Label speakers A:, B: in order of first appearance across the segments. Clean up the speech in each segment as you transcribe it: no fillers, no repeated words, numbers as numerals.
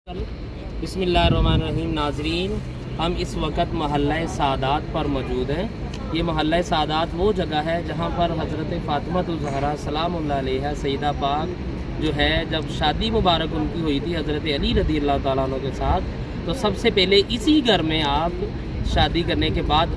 A: बिस्मिल्लाहिर्रहमानिर्रहीम। नाजरीन, हम इस वक्त महल्ला सादात पर मौजूद हैं। ये महल्ला सादात वो जगह है जहाँ पर हज़रत फ़ातिमा सलामुल्लाह अलैहा सईदा पाक जो है, जब शादी मुबारक उनकी हुई थी हज़रत अली रज़ी अल्लाह तआला अन्हु के साथ, तो सबसे पहले इसी घर में आप शादी करने के बाद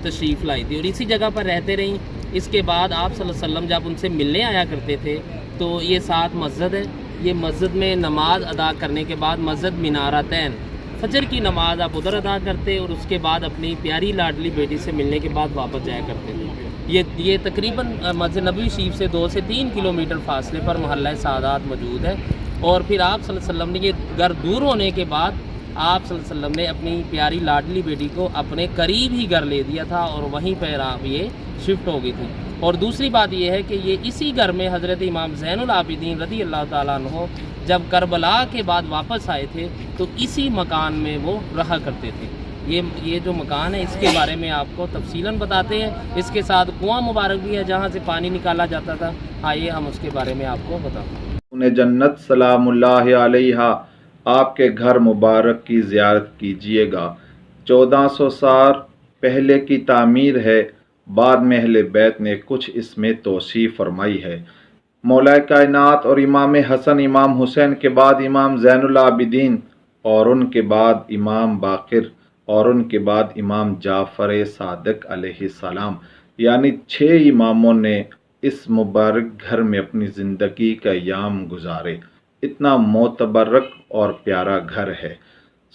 A: तशरीफ़ लाई थी और इसी जगह पर रहते रहीं। इसके बाद आप सल्लल्लाहु अलैहि वसल्लम जब उनसे मिलने आया करते थे तो ये साथ मस्जिद है। ये मस्जिद में नमाज अदा करने के बाद मस्जिद मिनारतैन फजर की नमाज आप उधर अदा करते और उसके बाद अपनी प्यारी लाडली बेटी से मिलने के बाद वापस जाया करते थे। ये तकरीबन मस्जिद नबवी शरीफ से 2 से 3 किलोमीटर फासले पर महल्ला सादात मौजूद है। और फिर आप सल्लल्लाहु अलैहि वसल्लम ने ये घर दूर होने के बाद आप सल्लल्लाहु अलैहि वसल्लम ने अपनी प्यारी लाडली बेटी को अपने करीब ही घर ले दिया था और वहीं पर आप ये शिफ्ट हो गई थी। और दूसरी बात यह है कि ये इसी घर में हज़रत इमाम ज़ैनुल आबिदीन रज़ी अल्लाह तआला अन्हु जब करबला के बाद वापस आए थे तो इसी मकान में वो रहा करते थे। ये जो मकान है इसके बारे में आपको तफसीलन बताते हैं। इसके साथ कुआं मुबारक भी है जहाँ से पानी निकाला जाता था। आइए हम उसके बारे में आपको बताते हैं।
B: उन्हें जन्नत सलामुल्लाह अलैहा आपके घर मुबारक की ज़ियारत कीजिएगा। 1400 साल पहले की तामीर है। बाद में अहले बैत ने कुछ इसमें तोसी फरमाई है। मौला कायनात और इमाम हसन इमाम हुसैन के बाद इमाम ज़ैनुल आबिदीन और उनके बाद इमाम बाक़िर और उनके बाद इमाम जाफ़र सादिक़ अलैहिस्सलाम यानी 6 इमामों ने इस मुबारक घर में अपनी ज़िंदगी का अय्याम गुजारे। इतना मोतबरक और प्यारा घर है।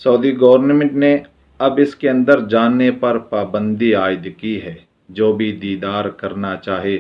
B: सऊदी गवर्नमेंट ने अब इसके अंदर जाने पर पाबंदी आयद की है। जो भी दीदार करना चाहे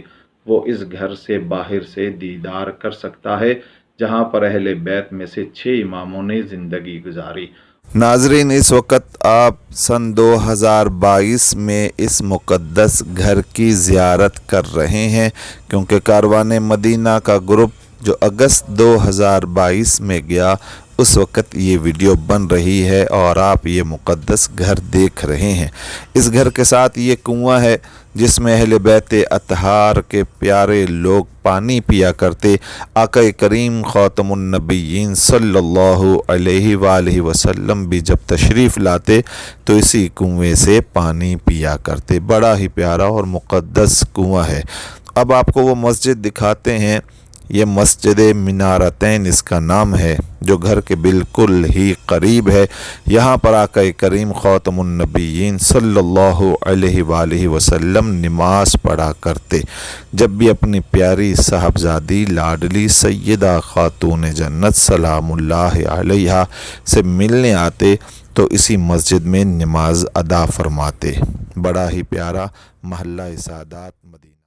B: वो इस घर से बाहर से दीदार कर सकता है, जहाँ पर अहले बैत में से 6 इमामों ने ज़िंदगी गुजारी।
C: नाजरीन, इस वक्त आप सन 2022 में इस मुक़द्दस घर की ज़ियारत कर रहे हैं, क्योंकि कारवान मदीना का ग्रुप जो अगस्त 2022 में गया उस वक़्त ये वीडियो बन रही है और आप ये मुक़द्दस घर देख रहे हैं। इस घर के साथ ये कुआं है जिसमें अहले बैत अतहार के प्यारे लोग पानी पिया करते। आका करीम ख़ातमुन नबिय्यीन सल्लल्लाहु अलैहि वसल्लम भी जब तशरीफ़ लाते तो इसी कुएं से पानी पिया करते। बड़ा ही प्यारा और मुक़द्दस कुआं है। अब आपको वो मस्जिद दिखाते हैं। ये मस्जिद मिनारतैन इसका नाम है, जो घर के बिल्कुल ही करीब है। यहाँ पर आका करीम ख़ातमुन नबिय्यीन सल्लल्लाहु अलैहि वसल्लम नमाज पढ़ा करते। जब भी अपनी प्यारी साहबजादी लाडली सैयदा खातून जन्नत सलामुल्लाह अलैहा से मिलने आते तो इसी मस्जिद में नमाज अदा फरमाते। बड़ा ही प्यारा महल्ला सादात मदीना।